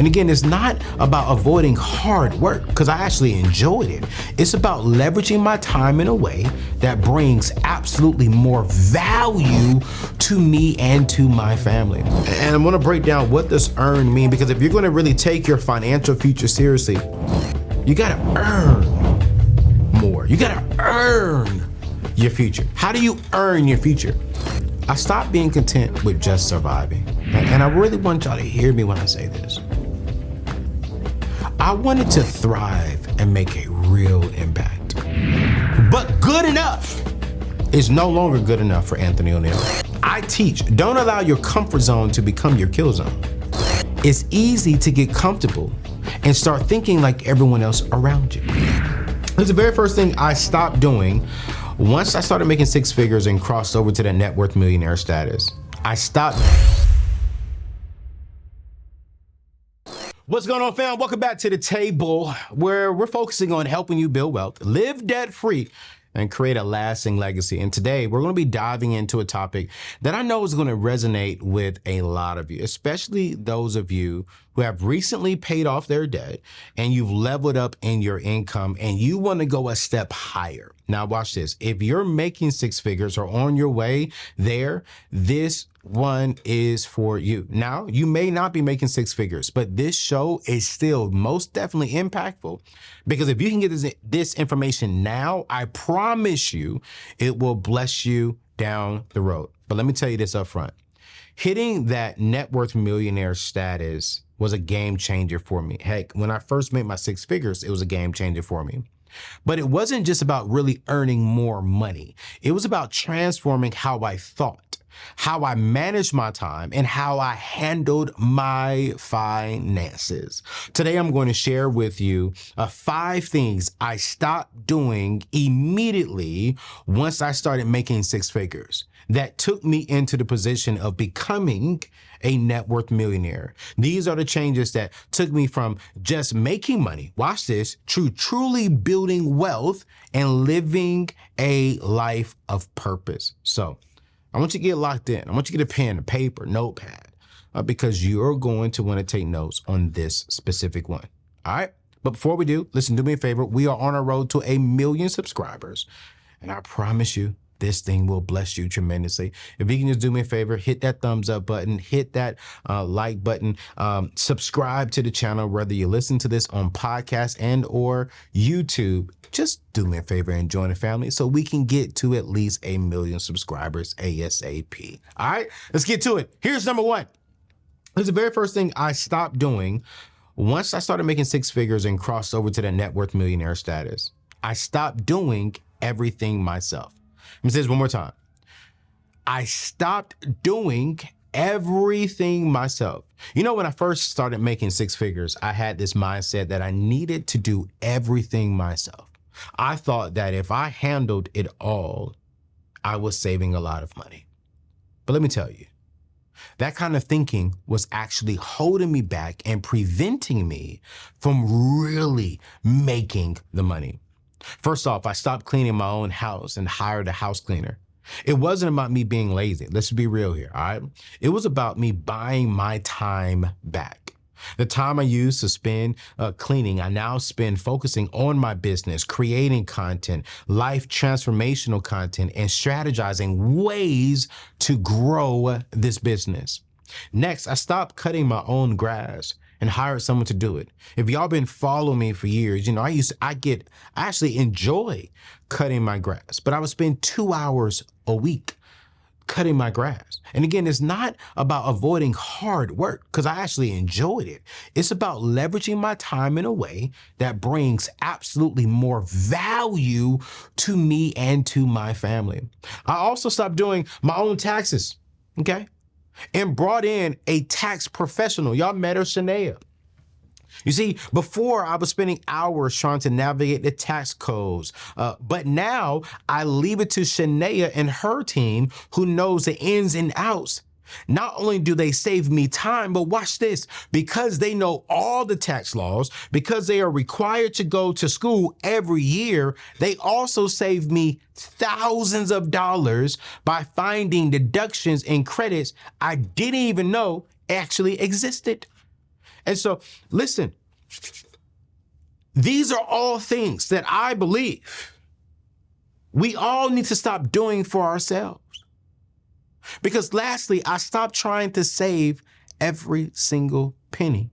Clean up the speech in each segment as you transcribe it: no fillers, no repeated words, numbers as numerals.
And again, it's not about avoiding hard work, because I actually enjoyed it. It's about leveraging my time in a way that brings absolutely more value to me and to my family. And I'm gonna break down what does earn mean, because if you're gonna really take your financial future seriously, you gotta earn more. You gotta earn your future. How do you earn your future? I stopped being content with just surviving. And I really want y'all to hear me when I say this. I wanted to thrive and make a real impact. But good enough is no longer good enough for Anthony ONeal. I teach, don't allow your comfort zone to become your kill zone. It's easy to get comfortable and start thinking like everyone else around you. It's the very first thing I stopped doing once I started making six figures and crossed over to the net worth millionaire status. I stopped. What's going on, fam? Welcome back to the table, where we're focusing on helping you build wealth, live debt-free, and create a lasting legacy. And today we're going to be diving into a topic that I know is going to resonate with a lot of you, especially those of you who have recently paid off their debt and you've leveled up in your income and you want to go a step higher. Now watch this. If you're making six figures or on your way there, this one is for you. Now, you may not be making six figures, but this show is still most definitely impactful, because if you can get this information now, I promise you it will bless you down the road. But let me tell you this up front. Hitting that net worth millionaire status was a game changer for me. Heck, when I first made my six figures, it was a game changer for me. But it wasn't just about really earning more money. It was about transforming how I thought, how I managed my time, and how I handled my finances. Today, I'm going to share with you 5 things I stopped doing immediately once I started making six figures that took me into the position of becoming a net worth millionaire. These are the changes that took me from just making money, watch this, to truly building wealth and living a life of purpose. So I want you to get locked in. I want you to get a pen, a paper, notepad, because you're going to want to take notes on this specific one. All right. But before we do, listen, do me a favor. We are on a road to 1 million subscribers. And I promise you, this thing will bless you tremendously. If you can just do me a favor, hit that thumbs up button, hit that like button, subscribe to the channel, whether you listen to this on podcast and or YouTube. Just do me a favor and join the family so we can get to at least 1 million subscribers ASAP. All right, let's get to it. Here's number 1. This is the very first thing I stopped doing once I started making six figures and crossed over to the net worth millionaire status. I stopped doing everything myself. Let me say this one more time. I stopped doing everything myself. You know, when I first started making six figures, I had this mindset that I needed to do everything myself. I thought that if I handled it all, I was saving a lot of money. But let me tell you, that kind of thinking was actually holding me back and preventing me from really making the money. First off, I stopped cleaning my own house and hired a house cleaner. It wasn't about me being lazy. Let's be real here, all right? It was about me buying my time back. The time I used to spend cleaning, I now spend focusing on my business, creating content, life transformational content, and strategizing ways to grow this business. Next, I stopped cutting my own grass and hired someone to do it. If y'all been following me for years, you know, I actually enjoy cutting my grass, but I would spend 2 hours a week cutting my grass. And again, it's not about avoiding hard work, because I actually enjoyed it. It's about leveraging my time in a way that brings absolutely more value to me and to my family. I also stopped doing my own taxes, okay? And brought in a tax professional. Y'all met her, Shania. You see, before I was spending hours trying to navigate the tax codes, but now I leave it to Shania and her team, who knows the ins and outs. Not only do they save me time, but watch this, because they know all the tax laws, because they are required to go to school every year, they also save me thousands of dollars by finding deductions and credits I didn't even know actually existed. And so, listen, these are all things that I believe we all need to stop doing for ourselves. Because lastly, I stopped trying to save every single penny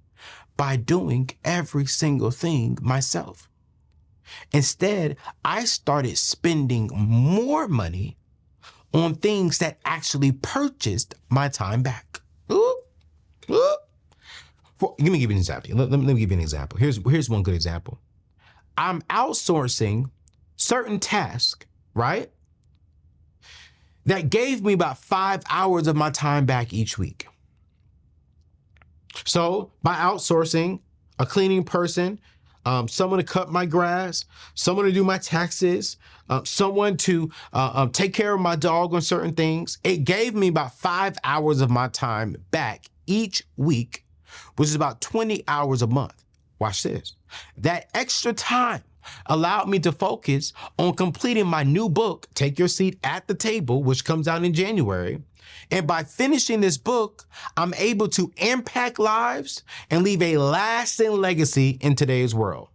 by doing every single thing myself. Instead, I started spending more money on things that actually purchased my time back. Let me give you an example. Let me give you an example. Here's one good example. I'm outsourcing certain tasks, right? That gave me about 5 hours of my time back each week. So by outsourcing a cleaning person, someone to cut my grass, someone to do my taxes, someone to take care of my dog on certain things, it gave me about 5 hours of my time back each week, which is about 20 hours a month. Watch this. That extra time allowed me to focus on completing my new book, Take Your Seat at the Table, which comes out in January. And by finishing this book, I'm able to impact lives and leave a lasting legacy in today's world.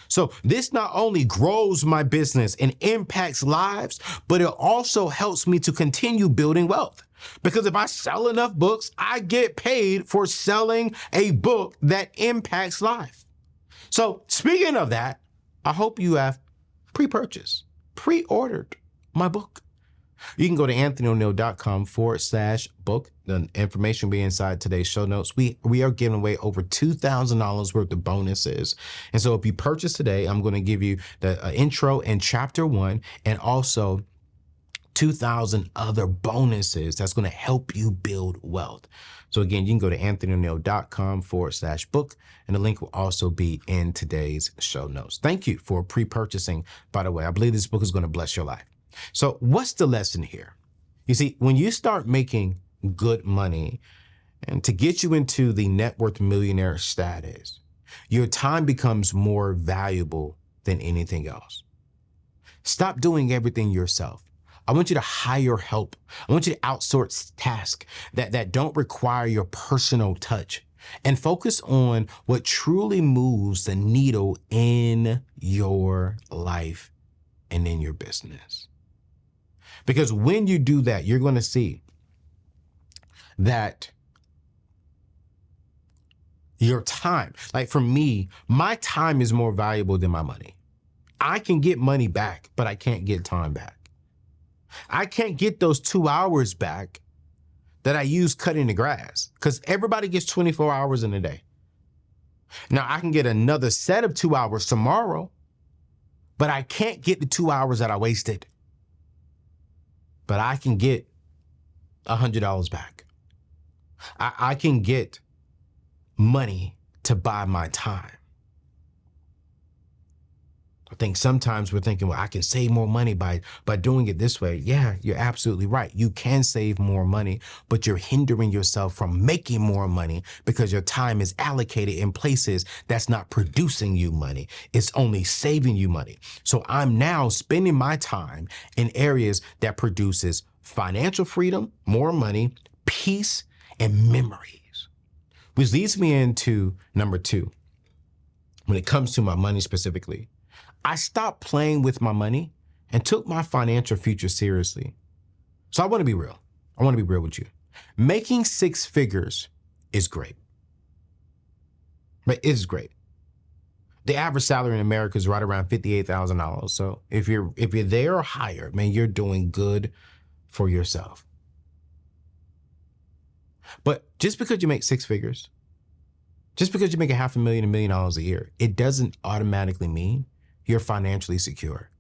So this not only grows my business and impacts lives, but it also helps me to continue building wealth. Because if I sell enough books, I get paid for selling a book that impacts life. So speaking of that, I hope you have pre-purchased, pre-ordered my book. You can go to anthonyoneal.com/book. The information will be inside today's show notes. We are giving away over $2,000 worth of bonuses. And so if you purchase today, I'm going to give you the intro and chapter 1 and also 2,000 other bonuses that's going to help you build wealth. So again, you can go to anthonyoneal.com/book, and the link will also be in today's show notes. Thank you for pre-purchasing, by the way. I believe this book is going to bless your life. So what's the lesson here? You see, when you start making good money and to get you into the net worth millionaire status, your time becomes more valuable than anything else. Stop doing everything yourself. I want you to hire help. I want you to outsource tasks that don't require your personal touch and focus on what truly moves the needle in your life and in your business. Because when you do that, you're going to see that your time, like for me, my time is more valuable than my money. I can get money back, but I can't get time back. I can't get those 2 hours back that I use cutting the grass because everybody gets 24 hours in a day. Now I can get another set of 2 hours tomorrow, but I can't get the 2 hours that I wasted. But I can get $100 back. I can get money to buy my time. I think sometimes we're thinking, well, I can save more money by doing it this way. Yeah, you're absolutely right. You can save more money, but you're hindering yourself from making more money because your time is allocated in places that's not producing you money. It's only saving you money. So I'm now spending my time in areas that produces financial freedom, more money, peace, and memories. Which leads me into number 2. When it comes to my money specifically, I stopped playing with my money and took my financial future seriously. So I want to be real. I want to be real with you. Making 6 figures is great. But it is great. The average salary in America is right around $58,000. So if you're there or higher, man, you're doing good for yourself. But just because you make 6 figures, just because you make $500,000, $1 million a year, it doesn't automatically mean you're financially secure.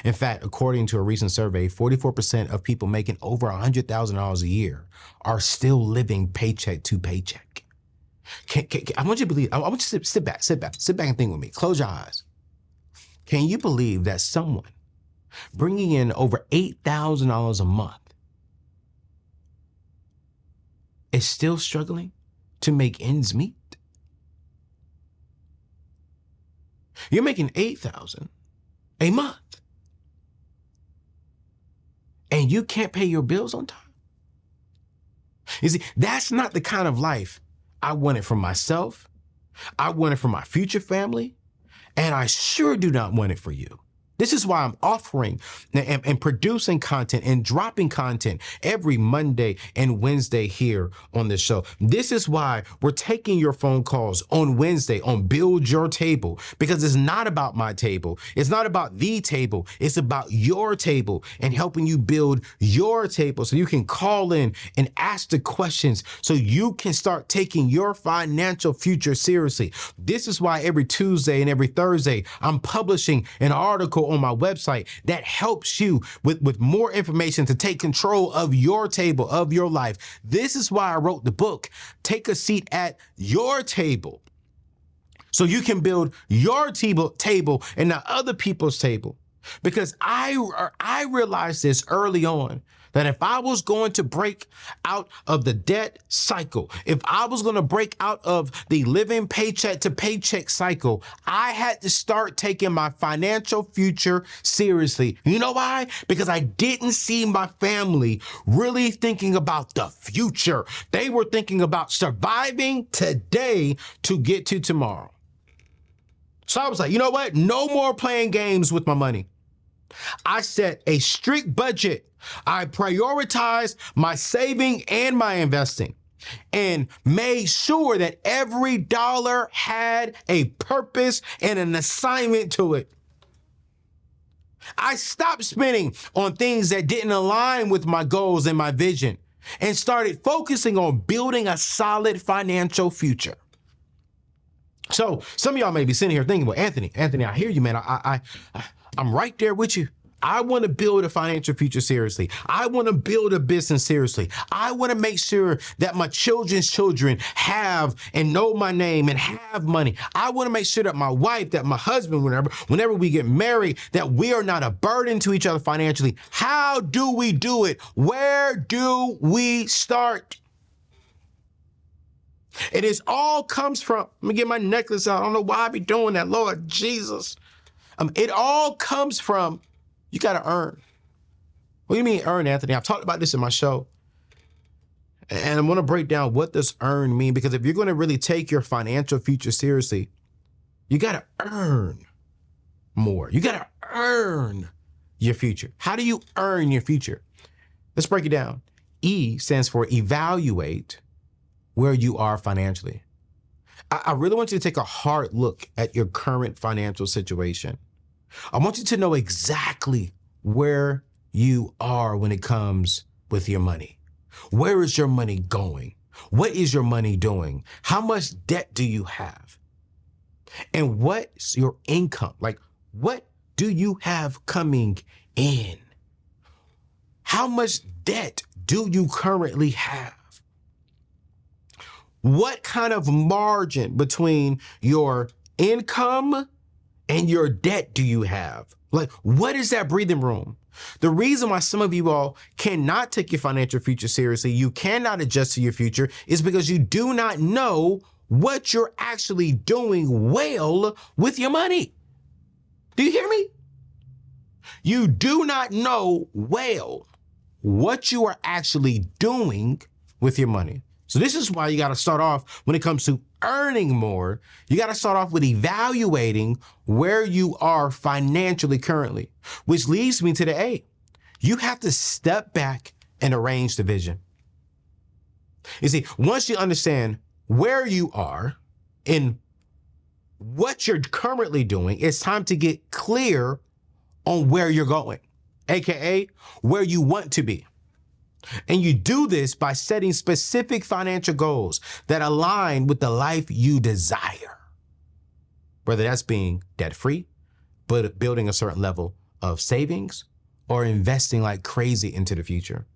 In fact, according to a recent survey, 44% of people making over $100,000 a year are still living paycheck to paycheck. I want you to believe, I want you to sit back and think with me. Close your eyes. Can you believe that someone bringing in over $8,000 a month is still struggling to make ends meet? You're making $8,000 a month and you can't pay your bills on time. You see, that's not the kind of life I wanted for myself I want it for my future family, and I sure do not want it for you. This is why I'm offering and producing content and dropping content every Monday and Wednesday here on this show. This is why we're taking your phone calls on Wednesday on Build Your Table, because it's not about my table. It's not about the table. It's about your table and helping you build your table so you can call in and ask the questions so you can start taking your financial future seriously. This is why every Tuesday and every Thursday, I'm publishing an article on my website that helps you with more information to take control of your table, of your life. This is why I wrote the book, Take a Seat at Your Table, so you can build your table and not other people's table. Because I realized this early on, that if I was going to break out of the debt cycle, if I was going to break out of the living paycheck to paycheck cycle, I had to start taking my financial future seriously. You know why? Because I didn't see my family really thinking about the future. They were thinking about surviving today to get to tomorrow. So I was like, you know what? No more playing games with my money. I set a strict budget. I prioritized my saving and my investing and made sure that every dollar had a purpose and an assignment to it. I stopped spending on things that didn't align with my goals and my vision and started focusing on building a solid financial future. So some of y'all may be sitting here thinking, well, Anthony, I hear you, man. I'm right there with you. I want to build a financial future seriously. I want to build a business seriously. I want to make sure that my children's children have and know my name and have money. I want to make sure that my wife, that my husband, whenever we get married, that we are not a burden to each other financially. How do we do it? Where do we start? And it all comes from, let me get my necklace out. I don't know why I be doing that, Lord Jesus. It all comes from, you got to earn. What do you mean earn, Anthony? I've talked about this in my show. And I'm going to break down what does earn mean, because if you're going to really take your financial future seriously, you got to earn more. You got to earn your future. How do you earn your future? Let's break it down. E stands for evaluate where you are financially. I really want you to take a hard look at your current financial situation. I want you to know exactly where you are when it comes with your money. Where is your money going? What is your money doing? How much debt do you have? And what's your income? Like, what do you have coming in? How much debt do you currently have? What kind of margin between your income and your debt do you have? Like, what is that breathing room? The reason why some of you all cannot take your financial future seriously, you cannot adjust to your future, is because you do not know what you're actually doing well with your money. Do you hear me? You do not know well what you are actually doing with your money. So this is why you got to start off when it comes to earning more. You got to start off with evaluating where you are financially currently, which leads me to the A. You have to step back and arrange the vision. You see, once you understand where you are and what you're currently doing, it's time to get clear on where you're going, AKA where you want to be. And you do this by setting specific financial goals that align with the life you desire, whether that's being debt-free, but building a certain level of savings, or investing like crazy into the future.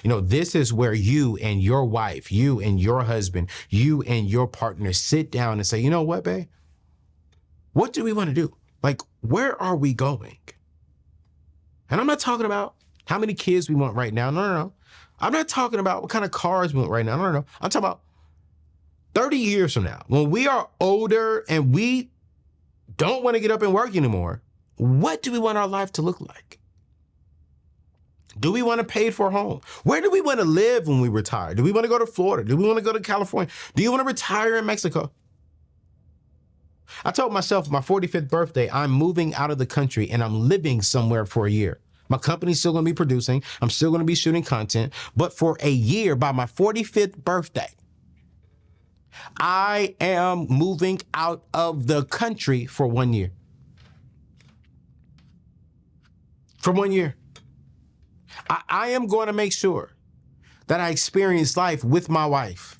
You know, this is where you and your wife, you and your husband, you and your partner sit down and say, you know what, babe? What do we want to do? Like, where are we going? And I'm not talking about how many kids we want right now. No. I'm not talking about what kind of cars we want right now. No. I'm talking about 30 years from now, when we are older and we don't want to get up and work anymore, what do we want our life to look like? Do we want to pay for a home? Where do we want to live when we retire? Do we want to go to Florida? Do we want to go to California? Do you want to retire in Mexico? I told myself my 45th birthday, I'm moving out of the country and I'm living somewhere for a year. My company's still going to be producing. I'm still going to be shooting content. But for a year, by my 45th birthday, I am moving out of the country for 1 year. For 1 year. I am going to make sure that I experience life with my wife.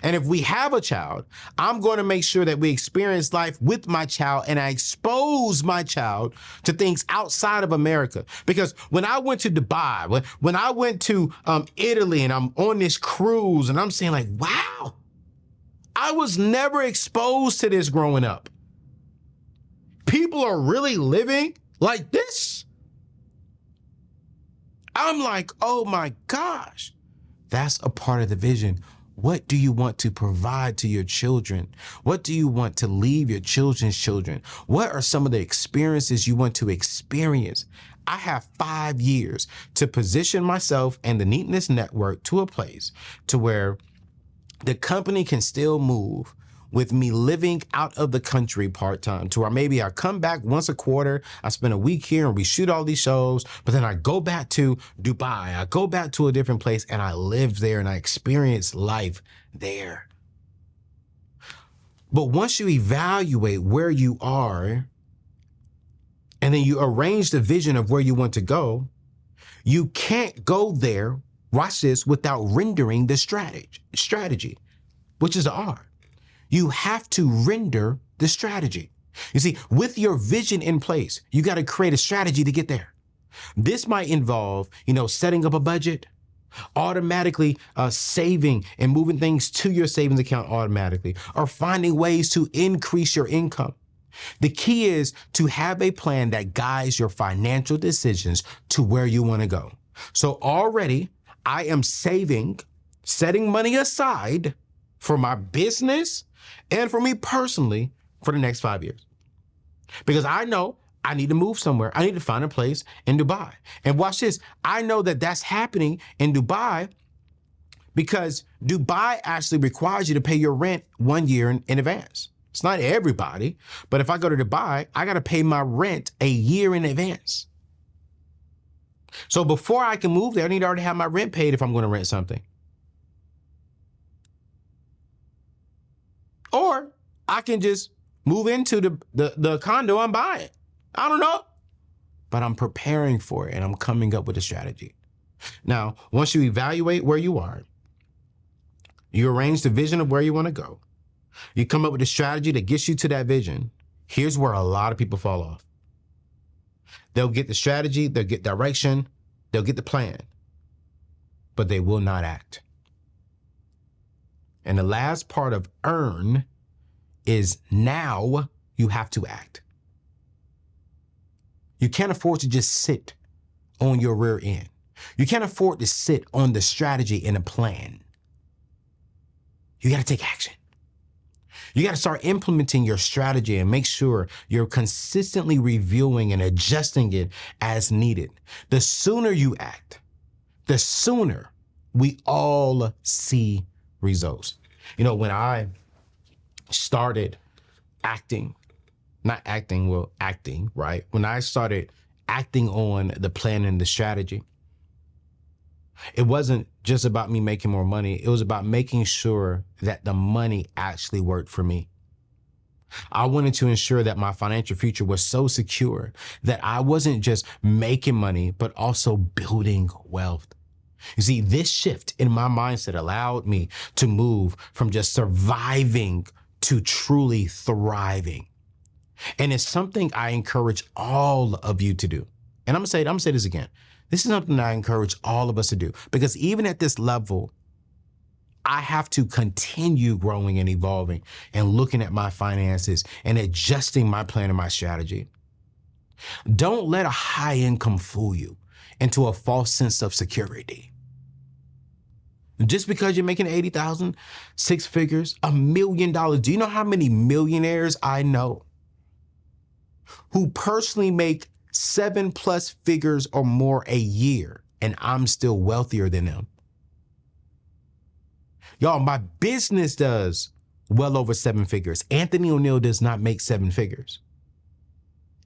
And if we have a child, I'm going to make sure that we experience life with my child and I expose my child to things outside of America. Because when I went to Dubai, when I went to Italy and I'm on this cruise and I'm saying like, wow, I was never exposed to this growing up. People are really living like this. I'm like, oh my gosh, that's a part of the vision. What do you want to provide to your children? What do you want to leave your children's children? What are some of the experiences you want to experience? I have 5 years to position myself and the Neatness Network to a place to where the company can still move with me living out of the country part-time, to where maybe I come back once a quarter, I spend a week here and we shoot all these shows, but then I go back to Dubai, I go back to a different place and I live there and I experience life there. But once you evaluate where you are and then you arrange the vision of where you want to go, you can't go there, watch this, without rendering the strategy, which is the R. You have to render the strategy. You see, with your vision in place, you got to create a strategy to get there. This might involve, setting up a budget, automatically saving and moving things to your savings account automatically, or finding ways to increase your income. The key is to have a plan that guides your financial decisions to where you want to go. So already I am setting money aside for my business and for me personally for the next 5 years. Because I know I need to move somewhere. I need to find a place in Dubai. And watch this. I know that that's happening in Dubai because Dubai actually requires you to pay your rent 1 year in advance. It's not everybody, but if I go to Dubai, I got to pay my rent a year in advance. So before I can move there, I need to already have my rent paid if I'm going to rent something. Or I can just move into the condo I'm buying. I don't know. But I'm preparing for it and I'm coming up with a strategy. Now, once you evaluate where you are, you arrange the vision of where you want to go, you come up with a strategy that gets you to that vision. Here's where a lot of people fall off. They'll get the strategy, they'll get direction, they'll get the plan, but they will not act. And the last part of earn is now you have to act. You can't afford to just sit on your rear end. You can't afford to sit on the strategy and a plan. You got to take action. You got to start implementing your strategy and make sure you're consistently reviewing and adjusting it as needed. The sooner you act, the sooner we all see results. When I started acting, right? When I started acting on the plan and the strategy, it wasn't just about me making more money. It was about making sure that the money actually worked for me. I wanted to ensure that my financial future was so secure that I wasn't just making money, but also building wealth. You see, this shift in my mindset allowed me to move from just surviving to truly thriving. And it's something I encourage all of you to do. And I'm gonna say this again. This is something that I encourage all of us to do, because even at this level, I have to continue growing and evolving and looking at my finances and adjusting my plan and my strategy. Don't let a high income fool you into a false sense of security. Just because you're making 80,000, 6 figures, $1 million. Do you know how many millionaires I know who personally make 7+ figures or more a year, and I'm still wealthier than them? Y'all, my business does well over 7 figures. Anthony ONeal does not make 7 figures.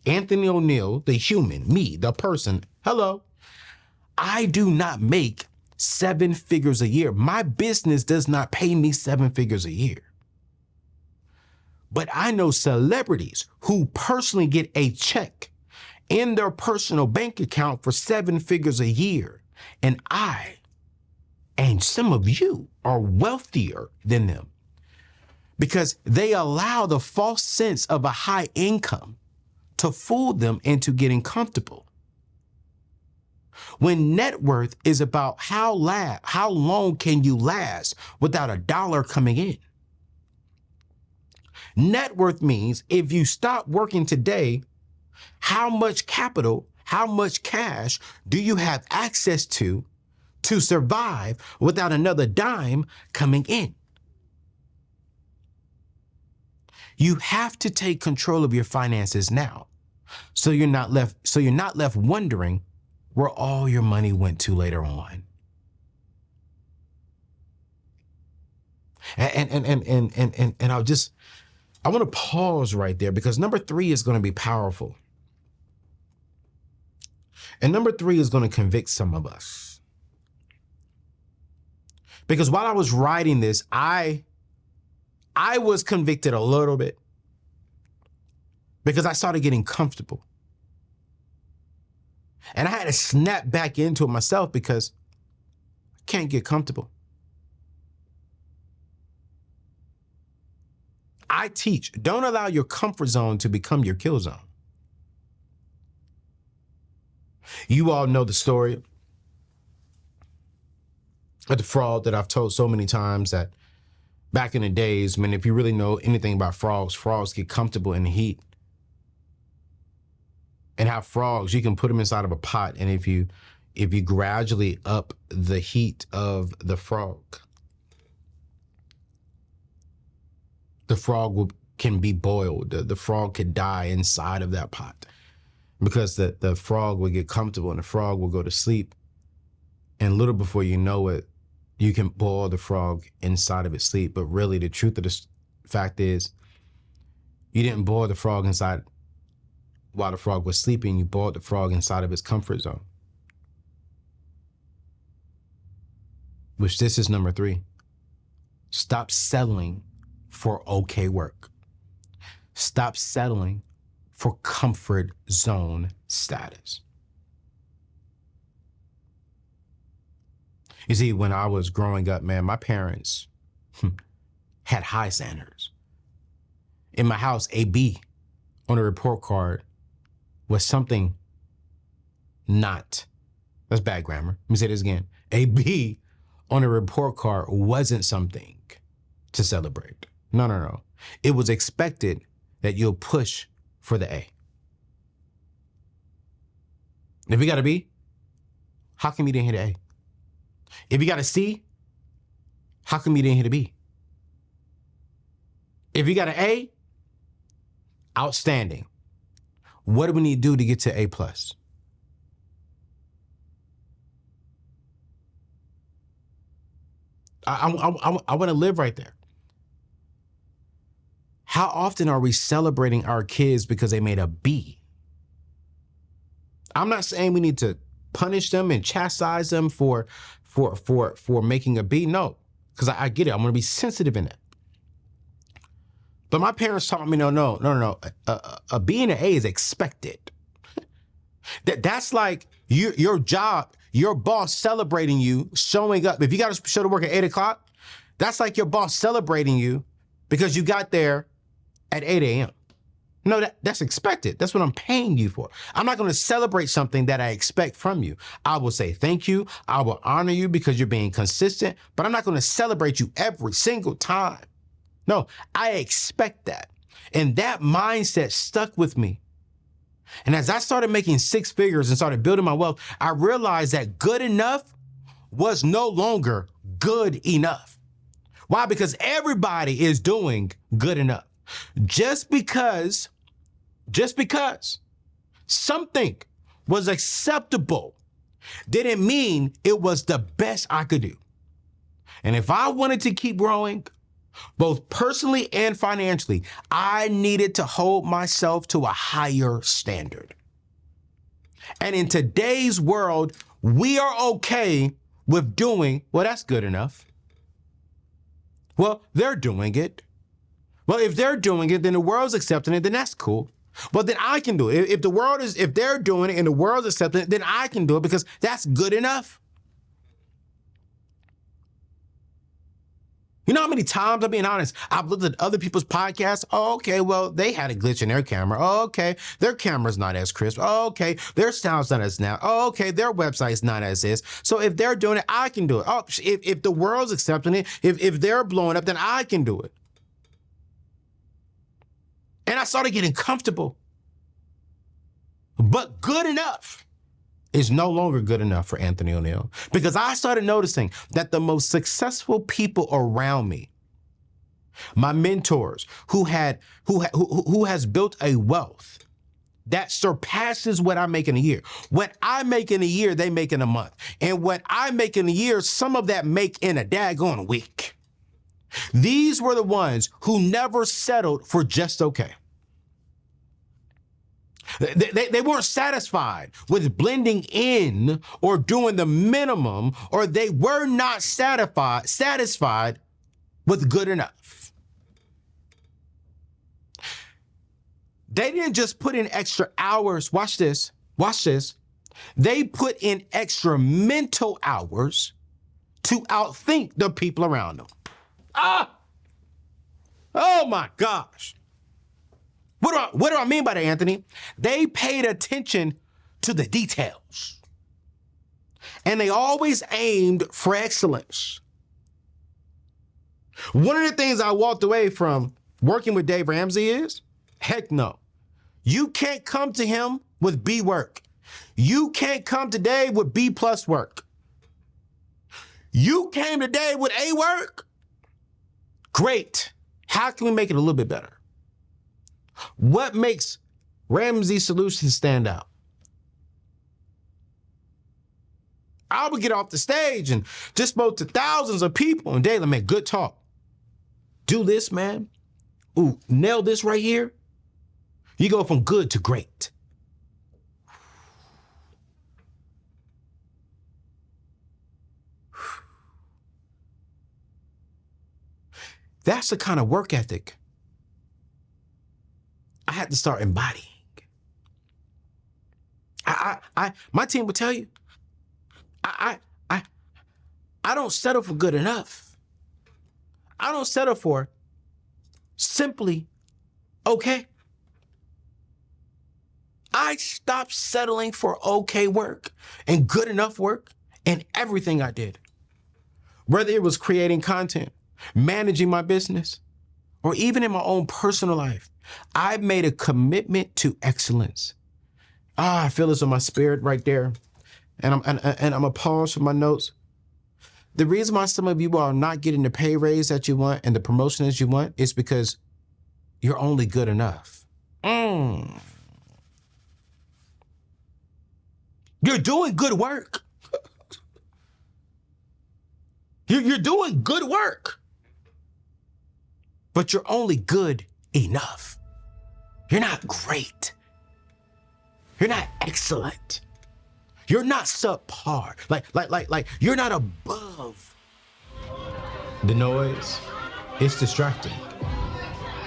Anthony ONeal, the human, me, the person, hello, I do not make 7 figures a year. My business does not pay me 7 figures a year. But I know celebrities who personally get a check in their personal bank account for 7 figures a year. And I, and some of you, are wealthier than them because they allow the false sense of a high income to fool them into getting comfortable. When net worth is about how long can you last without a dollar coming in. Net worth means if you stop working today, how much capital, how much cash do you have access to survive without another dime coming in? You have to take control of your finances now, so you're not left wondering where all your money went to later on. And I want to pause right there because number 3 is going to be powerful. And number 3 is going to convict some of us. Because while I was writing this, I was convicted a little bit because I started getting comfortable. And I had to snap back into it myself because I can't get comfortable. I teach, don't allow your comfort zone to become your kill zone. You all know the story of the frog that I've told so many times that back in the days, man, if you really know anything about frogs, frogs get comfortable in the heat. And how frogs, you can put them inside of a pot, and if you gradually up the heat of the frog can be boiled. The frog could die inside of that pot because the frog will get comfortable and the frog will go to sleep. And little before you know it, you can boil the frog inside of its sleep. But really, the truth of the fact is, you didn't boil the frog inside while the frog was sleeping. You boiled the frog inside of its comfort zone. Which this is number 3. Stop settling for okay work. Stop settling for comfort zone status. You see, when I was growing up, man, my parents had high standards. In my house, a B on a report card was something not, that's bad grammar. Let me say this again. A B on a report card wasn't something to celebrate. No. It was expected that you'll push for the A. If you got a B, how come you didn't hit an A? If you got a C, how come you didn't hit a B? If you got an A, outstanding. What do we need to do to get to A+? I want to live right there. How often are we celebrating our kids because they made a B? I'm not saying we need to punish them and chastise them for making a B. No, because I get it. I'm going to be sensitive in it. But my parents taught me, no. A B and an A is expected. That's like your job, your boss celebrating you, showing up. If you got to show to work at 8 o'clock, that's like your boss celebrating you because you got there at 8 a.m. No, that's expected. That's what I'm paying you for. I'm not going to celebrate something that I expect from you. I will say thank you. I will honor you because you're being consistent, but I'm not going to celebrate you every single time. No, I expect that. And that mindset stuck with me. And as I started making 6 figures and started building my wealth, I realized that good enough was no longer good enough. Why? Because everybody is doing good enough. Just because something was acceptable didn't mean it was the best I could do. And if I wanted to keep growing, both personally and financially. I needed to hold myself to a higher standard. And in today's world, we are okay with doing, well, that's good enough. Well, they're doing it. Well, if they're doing it, then the world's accepting it, then that's cool. But then I can do it. If they're doing it and the world's accepting it, then I can do it because that's good enough. You know how many times, I'm being honest, I've looked at other people's podcasts. Oh, okay, well, they had a glitch in their camera. Oh, okay, their camera's not as crisp. Oh, okay, their sound's not as now. Oh, okay, their website's not as is. So if they're doing it, I can do it. Oh, if the world's accepting it, if they're blowing up, then I can do it. And I started getting comfortable. But good enough is no longer good enough for Anthony ONeal, because I started noticing that the most successful people around me, my mentors who has built a wealth that surpasses what I make in a year. What I make in a year, they make in a month. And what I make in a year, some of that make in a daggone week. These were the ones who never settled for just okay. They weren't satisfied with blending in or doing the minimum, or they were not satisfied with good enough. They didn't just put in extra hours. Watch this. They put in extra mental hours to outthink the people around them. Oh my gosh. What do I mean by that, Anthony? They paid attention to the details. And they always aimed for excellence. One of the things I walked away from working with Dave Ramsey is, heck no. You can't come to him with B work. You can't come to Dave with B+ work. You came to Dave with A work? Great. How can we make it a little bit better? What makes Ramsey Solutions stand out? I would get off the stage and just spoke to thousands of people and daily, man, good talk. Do this, man. Ooh, nail this right here. You go from good to great. That's the kind of work ethic I had to start embodying. My team would tell you, I don't settle for good enough. I don't settle for simply okay. I stopped settling for okay work and good enough work in everything I did. Whether it was creating content, managing my business, or even in my own personal life, I made a commitment to excellence. I feel this in my spirit right there. And I'm gonna pause for my notes. The reason why some of you are not getting the pay raise that you want and the promotion that you want is because you're only good enough. You're doing good work. You're doing good work. But you're only good enough. You're not great. You're not excellent. You're not subpar. Like you're not above. The noise, it's distracting.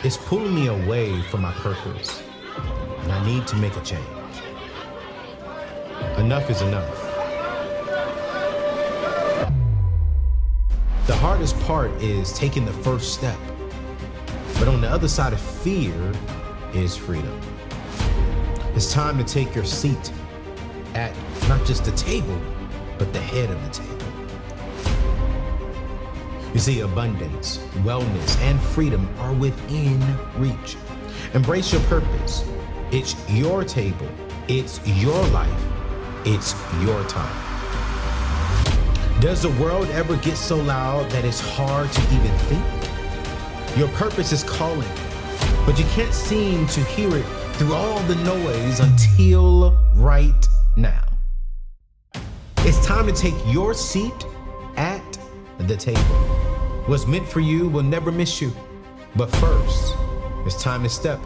It's pulling me away from my purpose. And I need to make a change. Enough is enough. The hardest part is taking the first step. But on the other side of fear is freedom. It's time to take your seat at not just the table, but the head of the table. You see, abundance, wellness, and freedom are within reach. Embrace your purpose. It's your table. It's your life. It's your time. Does the world ever get so loud that it's hard to even think? Your purpose is calling, but you can't seem to hear it through all the noise until right now. It's time to take your seat at the table. What's meant for you will never miss you. But first, it's time to step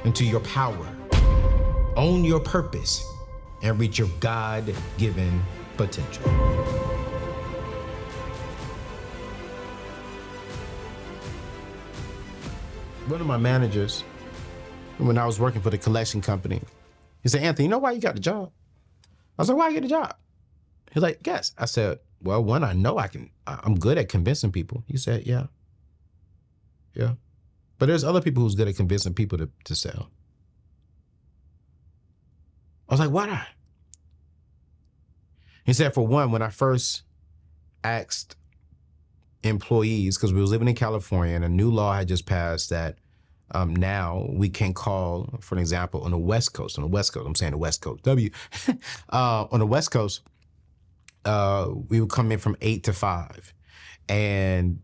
into your power, own your purpose, and reach your God-given potential. One of my managers, when I was working for the collection company, he said, Anthony, you know why you got the job? I was like, why you get the job? He's like, guess. I said, well, one, I know I'm good at convincing people. He said, yeah. But there's other people who's good at convincing people to sell. I was like, why not? He said, for one, when I first asked employees, because we was living in California and a new law had just passed that now we can call, for an example, on the West Coast, I'm saying the West Coast, on the West Coast, we would come in from 8 to 5. And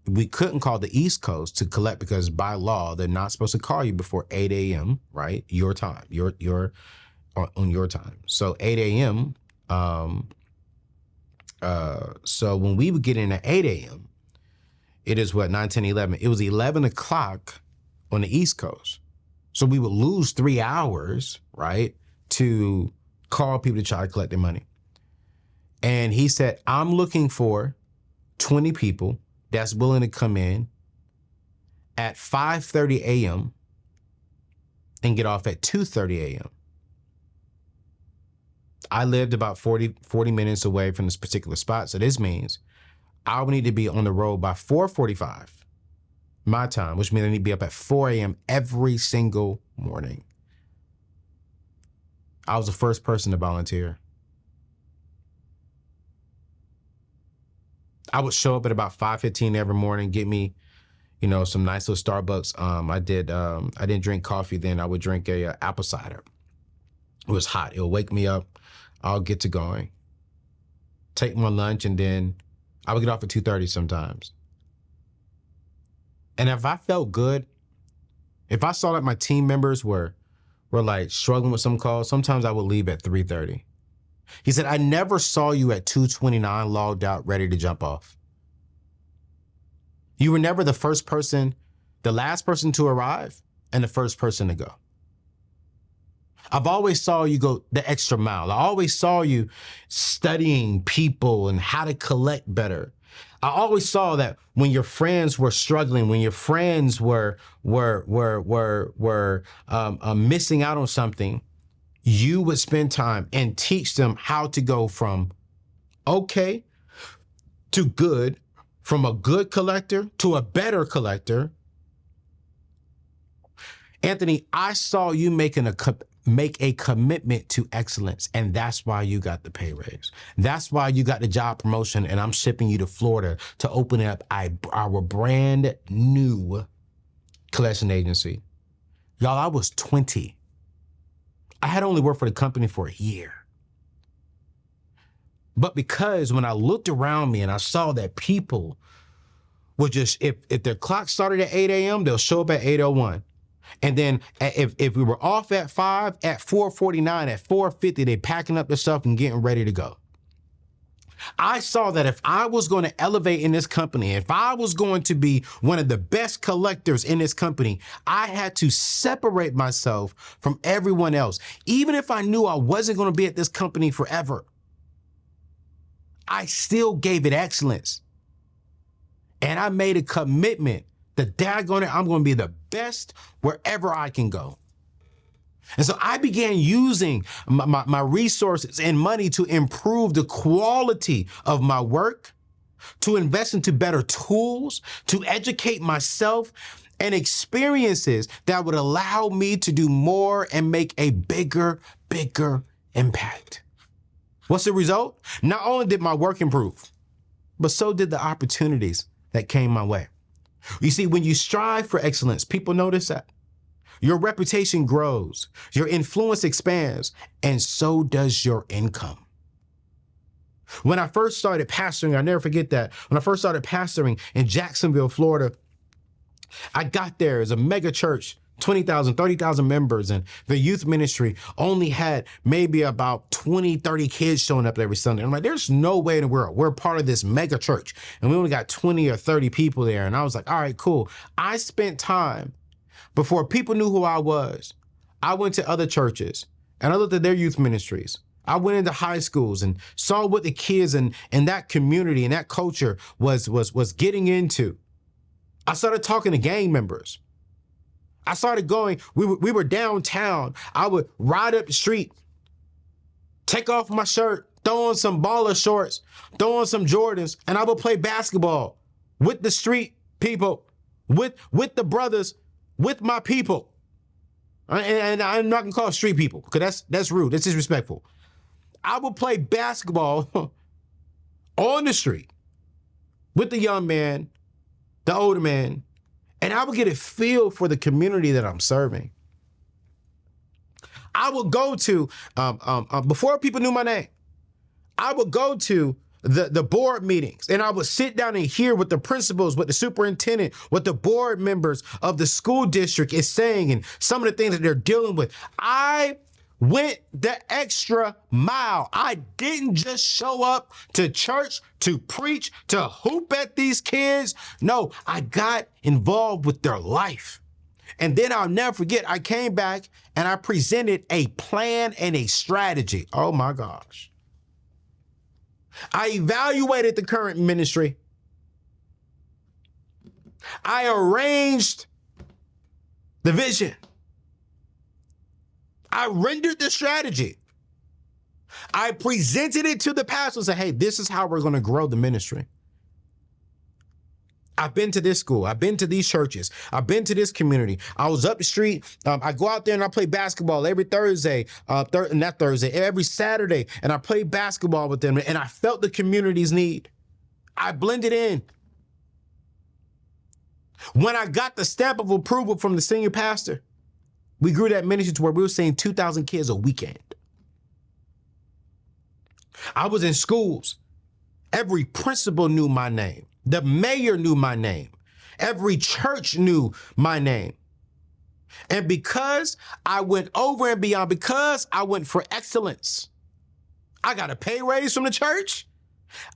we couldn't call the East Coast to collect because by law, they're not supposed to call you before 8 a.m., right? Your time, your on your time. So 8 a.m., so when we would get in at 8 a.m., it is what, 9, 10, 11. It was 11 o'clock on the East Coast. So we would lose 3 hours, right, to call people to try to collect their money. And he said, I'm looking for 20 people that's willing to come in at 5:30 a.m. and get off at 2:30 a.m. I lived about 40 minutes away from this particular spot. So this means I would need to be on the road by 4:45 my time, which means I need to be up at 4 a.m. every single morning. I was the first person to volunteer. I would show up at about 5:15 every morning, get me, some nice little Starbucks. I didn't drink coffee then. I would drink a apple cider. It was hot. It would wake me up. I'll get to going, take my lunch, and then I would get off at 2:30 sometimes. And if I felt good, if I saw that my team members were like struggling with some calls, sometimes I would leave at 3:30. He said, I never saw you at 2:29 logged out, ready to jump off. You were never the first person, the last person to arrive, and the first person to go. I've always saw you go the extra mile. I always saw you studying people and how to collect better. I always saw that when your friends were struggling, when your friends were missing out on something, you would spend time and teach them how to go from okay to good, from a good collector to a better collector. Anthony, I saw you make a commitment to excellence, and that's why you got the pay raise. That's why you got the job promotion, and I'm shipping you to Florida to open up our brand new collection agency. Y'all, I was 20. I had only worked for the company for a year. But because when I looked around me and I saw that people would just, if their clock started at 8 a.m., they'll show up at 8:01. And then if we were off at 5, at 4:49, at 4:50, they packing up their stuff and getting ready to go. I saw that if I was going to elevate in this company, if I was going to be one of the best collectors in this company, I had to separate myself from everyone else. Even if I knew I wasn't going to be at this company forever, I still gave it excellence. And I made a commitment that I'm going to be the best wherever I can go. And so I began using my resources and money to improve the quality of my work, to invest into better tools, to educate myself, and experiences that would allow me to do more and make a bigger impact. What's the result? Not only did my work improve, but so did the opportunities that came my way. You see, when you strive for excellence, people notice that. Your reputation grows, your influence expands, and so does your income. When I first started pastoring, I'll never forget that. When I first started pastoring in Jacksonville, Florida, I got there as a mega church 20,000, 30,000 members, and the youth ministry only had maybe about 20, 30 kids showing up every Sunday. I'm like, there's no way in the world. We're part of this mega church and we only got 20 or 30 people there. And I was like, all right, cool. I spent time before people knew who I was. I went to other churches and I looked at their youth ministries. I went into high schools and saw what the kids in that community and that culture was getting into. I started talking to gang members. I started going, we were downtown. I would ride up the street, take off my shirt, throw on some baller shorts, throw on some Jordans, and I would play basketball with the street people, with the brothers, with my people. And I'm not gonna call it street people, because that's rude, that's disrespectful. I would play basketball on the street with the young man, the older man, and I would get a feel for the community that I'm serving. I would go to, before people knew my name, I would go to the board meetings and I would sit down and hear what the principals, what the superintendent, what the board members of the school district is saying and some of the things that they're dealing with. I went the extra mile. I didn't just show up to church to preach, to hoop at these kids. No, I got involved with their life. And then I'll never forget, I came back and I presented a plan and a strategy. Oh my gosh. I evaluated the current ministry. I arranged the vision. I rendered the strategy. I presented it to the pastor and said, hey, this is how we're going to grow the ministry. I've been to this school. I've been to these churches. I've been to this community. I was up the street. I go out there and I play basketball every Thursday, every Saturday. And I play basketball with them. And I felt the community's need. I blended in. When I got the stamp of approval from the senior pastor, we grew that ministry to where we were seeing 2,000 kids a weekend. I was in schools. Every principal knew my name. The mayor knew my name. Every church knew my name. And because I went over and beyond, because I went for excellence, I got a pay raise from the church.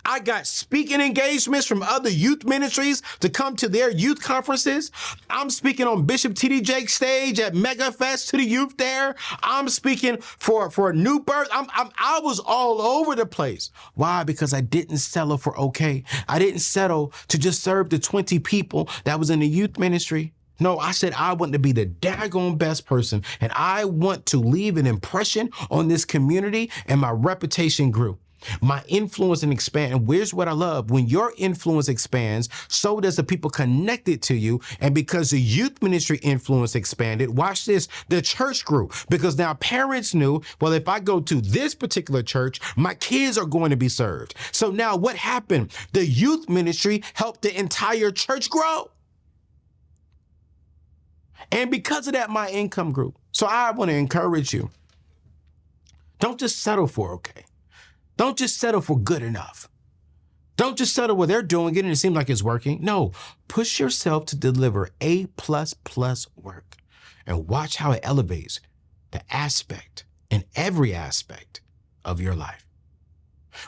I got speaking engagements from other youth ministries to come to their youth conferences. I'm speaking on Bishop T.D. Jake's stage at Mega Fest to the youth there. I'm speaking for New Birth. I was all over the place. Why? Because I didn't settle for okay. I didn't settle to just serve the 20 people that was in the youth ministry. No, I said I want to be the daggone best person, and I want to leave an impression on this community, and my reputation grew. My influence and expand. And here's what I love. When your influence expands, so does the people connected to you. And because the youth ministry influence expanded, watch this, the church grew. Because now parents knew, well, if I go to this particular church, my kids are going to be served. So now what happened? The youth ministry helped the entire church grow. And because of that, my income grew. So I want to encourage you. Don't just settle for okay. Don't just settle for good enough. Don't just settle where they're doing it and it seems like it's working. No, push yourself to deliver A++ work and watch how it elevates the aspect and every aspect of your life.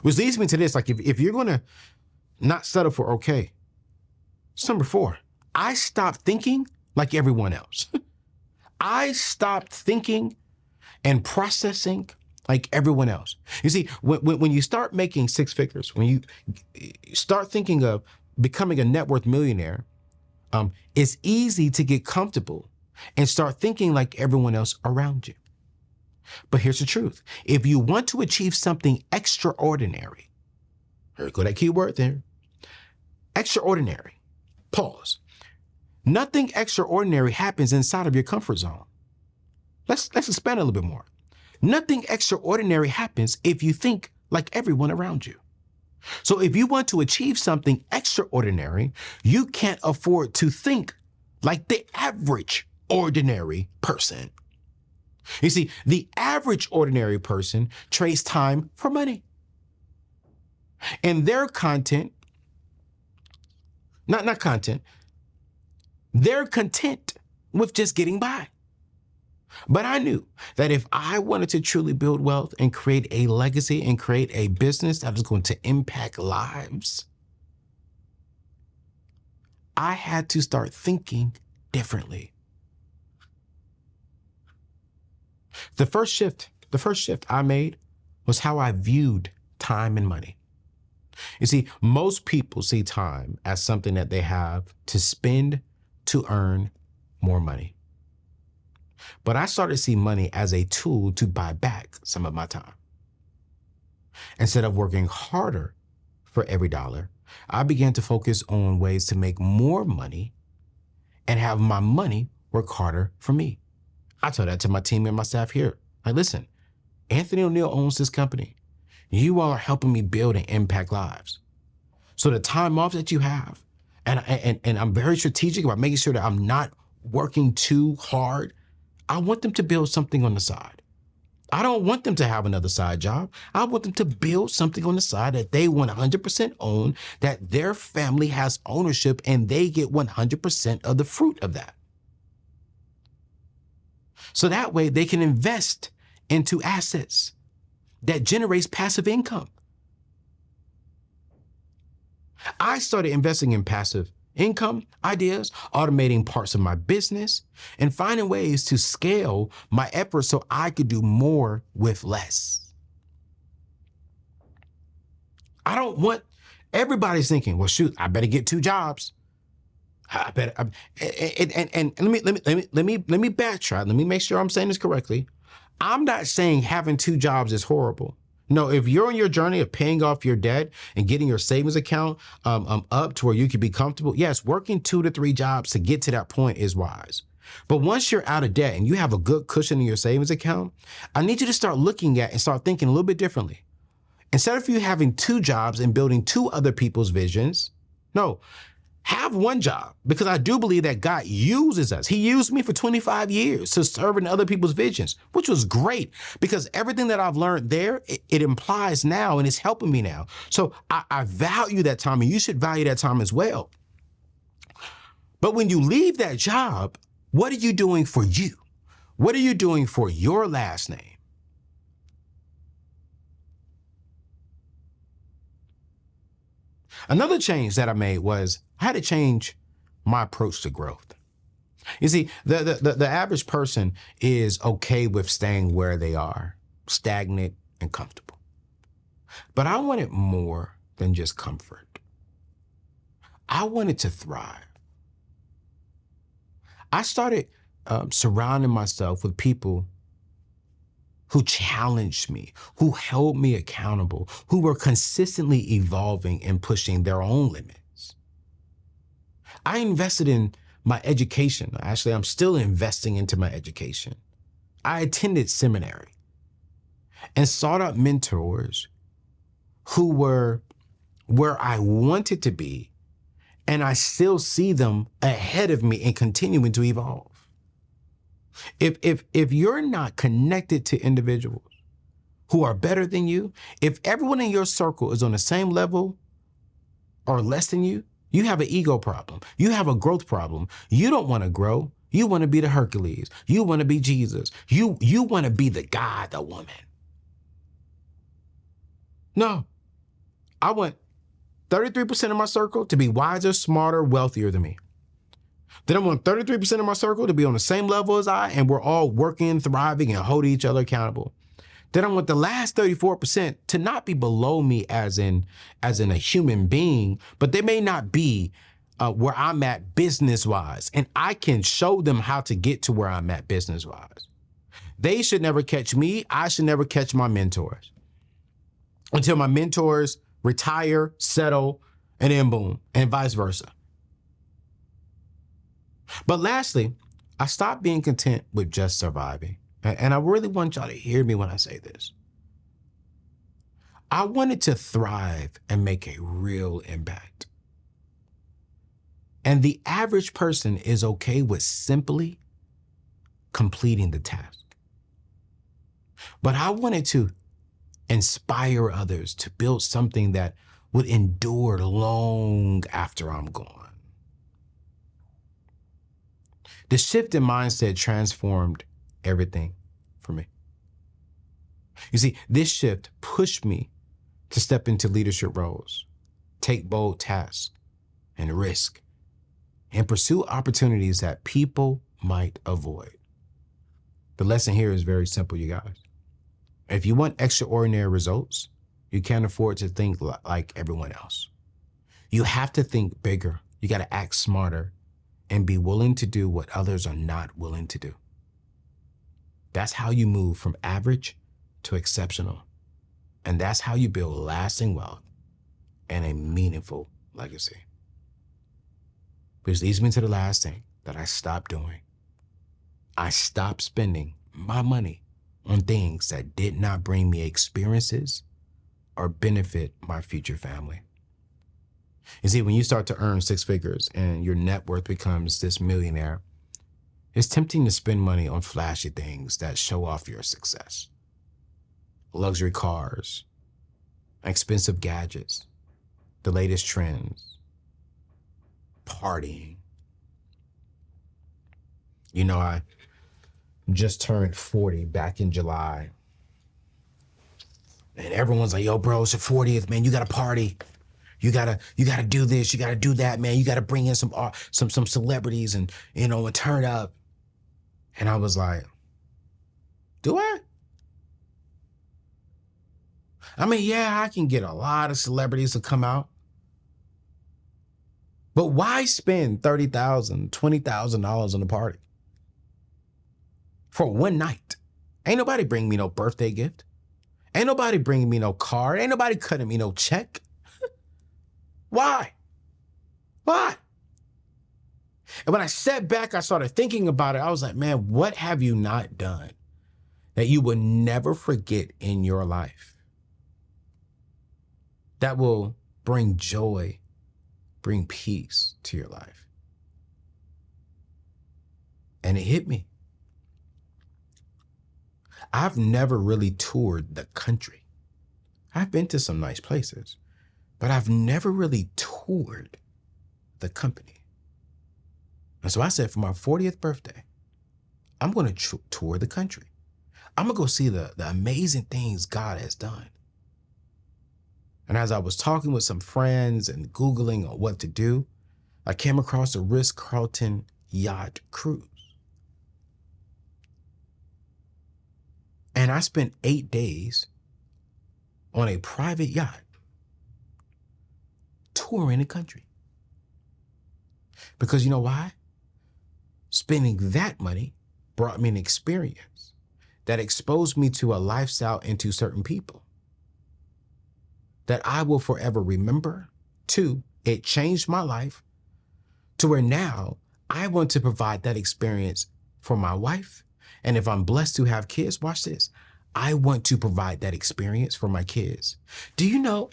Which leads me to this, like if you're going to not settle for okay, it's number 4. I stopped thinking like everyone else. I stopped thinking and processing like everyone else. You see, when you start making 6 figures, when you start thinking of becoming a net worth millionaire, it's easy to get comfortable and start thinking like everyone else around you. But here's the truth. If you want to achieve something extraordinary, go that key word there, extraordinary, pause. Nothing extraordinary happens inside of your comfort zone. Let's expand a little bit more. Nothing extraordinary happens if you think like everyone around you. So if you want to achieve something extraordinary, you can't afford to think like the average ordinary person. You see, the average ordinary person trades time for money. And their content, they're content with just getting by. But I knew that if I wanted to truly build wealth and create a legacy and create a business that was going to impact lives, I had to start thinking differently. The first shift I made was how I viewed time and money. You see, most people see time as something that they have to spend to earn more money. But I started to see money as a tool to buy back some of my time. Instead of working harder for every dollar, I began to focus on ways to make more money and have my money work harder for me. I tell that to my team and my staff here. Like, listen, Anthony ONeal owns this company. You all are helping me build and impact lives. So the time off that you have, and I'm very strategic about making sure that I'm not working too hard. I want them to build something on the side. I don't want them to have another side job. I want them to build something on the side that they 100% own, that their family has ownership, and they get 100% of the fruit of that. So that way they can invest into assets that generates passive income. I started investing in passive income ideas, automating parts of my business, and finding ways to scale my efforts so I could do more with less. I don't want everybody's thinking, well, shoot, I better get 2 jobs. I better, and let me backtrack. Let me make sure I'm saying this correctly. I'm not saying having 2 jobs is horrible. No, if you're on your journey of paying off your debt and getting your savings account up to where you can be comfortable, yes, working 2 to 3 jobs to get to that point is wise. But once you're out of debt and you have a good cushion in your savings account, I need you to start looking at and start thinking a little bit differently. Instead of you having 2 jobs and building 2 other people's visions, no, have 1 job, because I do believe that God uses us. He used me for 25 years to serve in other people's visions, which was great because everything that I've learned there, it implies now and it's helping me now. So I value that time, and you should value that time as well. But when you leave that job, what are you doing for you? What are you doing for your last name? Another change that I made was I had to change my approach to growth. You see, the average person is okay with staying where they are, stagnant and comfortable. But I wanted more than just comfort. I wanted to thrive. I started surrounding myself with people who challenged me, who held me accountable, who were consistently evolving and pushing their own limits. I invested in my education. Actually, I'm still investing into my education. I attended seminary and sought out mentors who were where I wanted to be, and I still see them ahead of me and continuing to evolve. If you're not connected to individuals who are better than you, if everyone in your circle is on the same level or less than you, you have an ego problem. You have a growth problem. You don't want to grow. You want to be the Hercules. You want to be Jesus. You want to be the guy, the woman. No, I want 33% of my circle to be wiser, smarter, wealthier than me. Then I want 33% of my circle to be on the same level as I, and we're all working, thriving, and holding each other accountable. Then I want the last 34% to not be below me as in a human being, but they may not be where I'm at business-wise, and I can show them how to get to where I'm at business-wise. They should never catch me. I should never catch my mentors until my mentors retire, settle, and then boom, and vice versa. But lastly, I stopped being content with just surviving. And I really want y'all to hear me when I say this. I wanted to thrive and make a real impact. And the average person is okay with simply completing the task. But I wanted to inspire others to build something that would endure long after I'm gone. The shift in mindset transformed everything for me. You see, this shift pushed me to step into leadership roles, take bold tasks and risk, and pursue opportunities that people might avoid. The lesson here is very simple, you guys. If you want extraordinary results, you can't afford to think like everyone else. You have to think bigger. You got to act smarter and be willing to do what others are not willing to do. That's how you move from average to exceptional. And that's how you build lasting wealth and a meaningful legacy. Which leads me to the last thing that I stopped doing. I stopped spending my money on things that did not bring me experiences or benefit my future family. You see, when you start to earn six figures and your net worth becomes this millionaire, it's tempting to spend money on flashy things that show off your success. Luxury cars, expensive gadgets, the latest trends, partying. You know, I just turned 40 back in July. And everyone's like, yo, bro, it's your 40th, man. You got to party. You gotta do this. You gotta do that, man. You gotta bring in some celebrities and, and turn up. And I was like, do I? I mean, yeah, I can get a lot of celebrities to come out. But why spend $30,000, $20,000 on a party for one night? Ain't nobody bring me no birthday gift. Ain't nobody bringing me no card. Ain't nobody cutting me no check. Why? Why? And when I sat back, I started thinking about it. I was like, man, what have you not done that you will never forget in your life? That will bring joy, bring peace to your life. And it hit me. I've never really toured the country. I've been to some nice places, but I've never really toured the company. And so I said, for my 40th birthday, I'm going to tour the country. I'm going to go see the amazing things God has done. And as I was talking with some friends and Googling on what to do, I came across a Ritz-Carlton yacht cruise. And I spent 8 days on a private yacht touring the country. Because you know why? Spending that money brought me an experience that exposed me to a lifestyle and to certain people that I will forever remember. 2, it changed my life to where now I want to provide that experience for my wife. And if I'm blessed to have kids, watch this. I want to provide that experience for my kids. Do you know,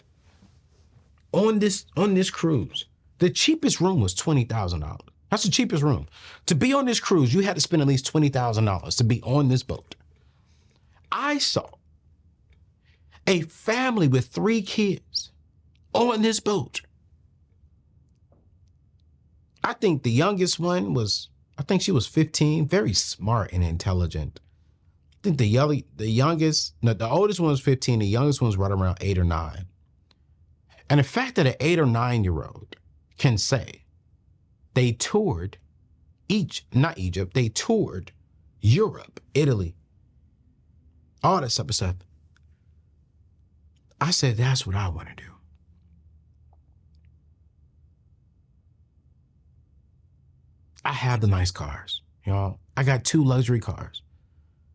on this cruise, the cheapest room was $20,000. That's the cheapest room. To be on this cruise, you had to spend at least $20,000 to be on this boat. I saw a family with 3 kids on this boat. I think the youngest one she was 15, very smart and intelligent. I think the oldest one was 15, the youngest one was right around 8 or 9. And the fact that an 8 or 9-year-old can say they toured they toured Europe, Italy, all that type of stuff. I said, that's what I want to do. I have the nice cars, I got 2 luxury cars.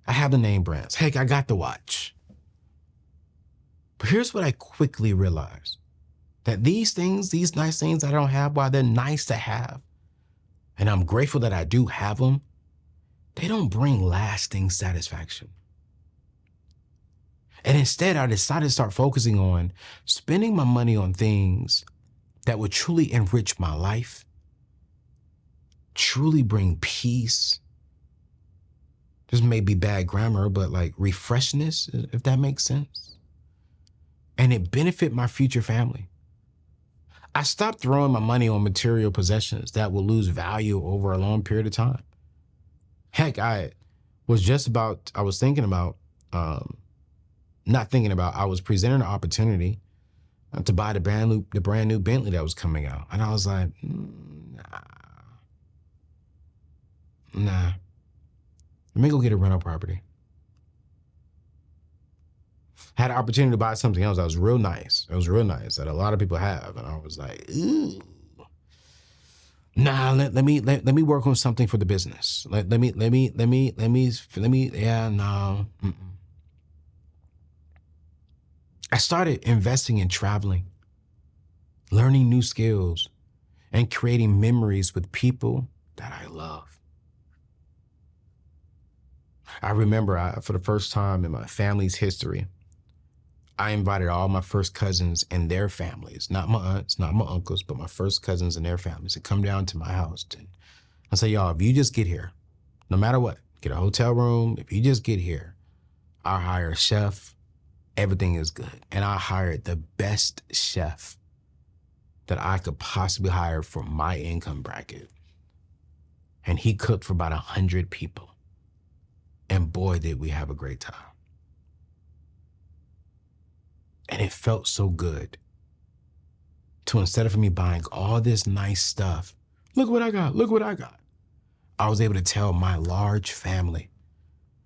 I have the name brands. Heck, I got the watch. But here's what I quickly realized. That these nice things I don't have, while they're nice to have, and I'm grateful that I do have them, they don't bring lasting satisfaction. And instead, I decided to start focusing on spending my money on things that would truly enrich my life, truly bring peace. This may be bad grammar, but like refreshness, if that makes sense. And it benefit my future family. I stopped throwing my money on material possessions that will lose value over a long period of time. Heck, I was thinking about, not thinking about, I was presented an opportunity to buy the brand new Bentley that was coming out. And I was like, nah, let me go get a rental property. Had an opportunity to buy something else that was real nice. It was real nice that a lot of people have. And I was like, ooh. Nah, let me work on something for the business. Yeah, no. Mm-mm. I started investing in traveling, learning new skills, and creating memories with people that I love. I remember for the first time in my family's history, I invited all my first cousins and their families, not my aunts, not my uncles, but my first cousins and their families to come down to my house. And I say, y'all, if you just get here, no matter what, get a hotel room. If you just get here, I'll hire a chef. Everything is good. And I hired the best chef that I could possibly hire for my income bracket. And he cooked for about 100 people. And boy, did we have a great time. And it felt so good to, instead of me buying all this nice stuff, look what I got, look what I got. I was able to tell my large family,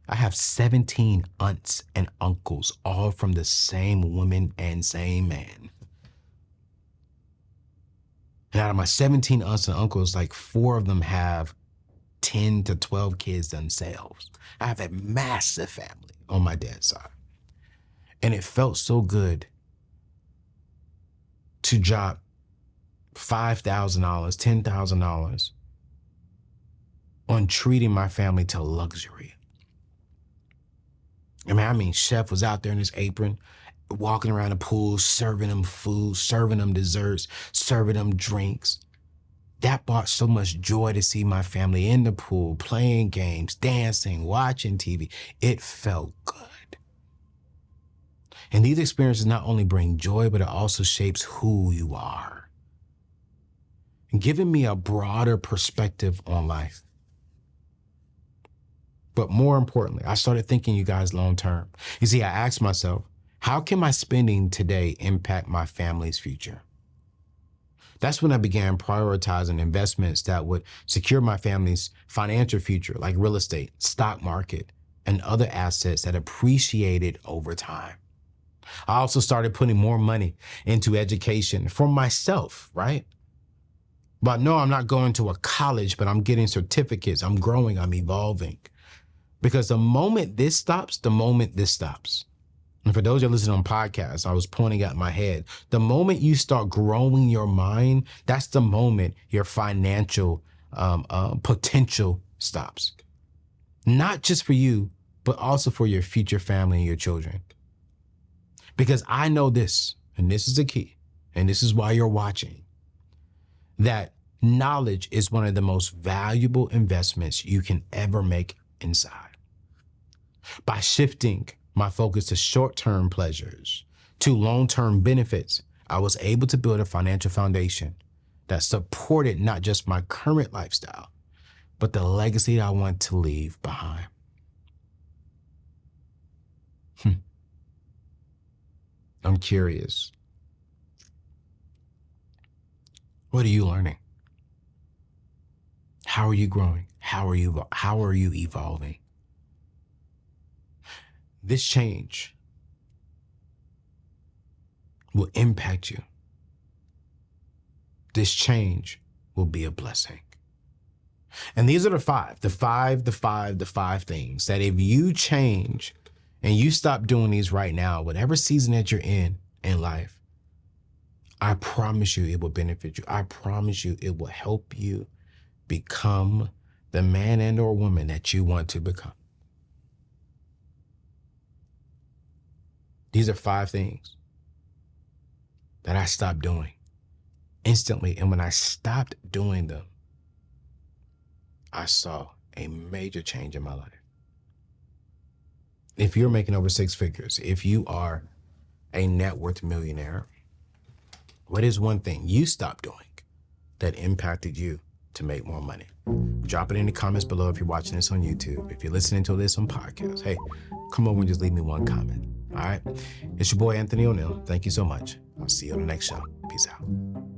I have 17 aunts and uncles, all from the same woman and same man. And out of my 17 aunts and uncles, like 4 of them have 10 to 12 kids themselves. I have a massive family on my dad's side. And it felt so good to drop $5,000, $10,000 on treating my family to luxury. I mean, chef was out there in his apron, walking around the pool, serving them food, serving them desserts, serving them drinks. That brought so much joy to see my family in the pool, playing games, dancing, watching TV. It felt good. And these experiences not only bring joy, but it also shapes who you are, giving me a broader perspective on life. But more importantly, I started thinking, you guys, long term. You see, I asked myself, how can my spending today impact my family's future? That's when I began prioritizing investments that would secure my family's financial future, like real estate, stock market, and other assets that appreciated over time. I also started putting more money into education for myself, right? But no, I'm not going to a college, but I'm getting certificates. I'm growing, I'm evolving. Because the moment this stops, the moment this stops. And for those who are listening on podcasts, I was pointing at my head. The moment you start growing your mind, that's the moment your financial potential stops. Not just for you, but also for your future family and your children. Because I know this, and this is the key, and this is why you're watching, that knowledge is one of the most valuable investments you can ever make inside. By shifting my focus to short-term pleasures to long-term benefits, I was able to build a financial foundation that supported not just my current lifestyle, but the legacy I want to leave behind. I'm curious. What are you learning? How are you growing? How are you evolving? This change will impact you. This change will be a blessing. And these are the five things that if you change and you stop doing these right now, whatever season that you're in life, I promise you it will benefit you. I promise you it will help you become the man and or woman that you want to become. These are 5 things that I stopped doing instantly. And when I stopped doing them, I saw a major change in my life. If you're making over 6 figures, if you are a net worth millionaire, what is one thing you stopped doing that impacted you to make more money? Drop it in the comments below if you're watching this on YouTube. If you're listening to this on podcast, hey, come over and just leave me one comment. All right? It's your boy, Anthony ONeal. Thank you so much. I'll see you on the next show. Peace out.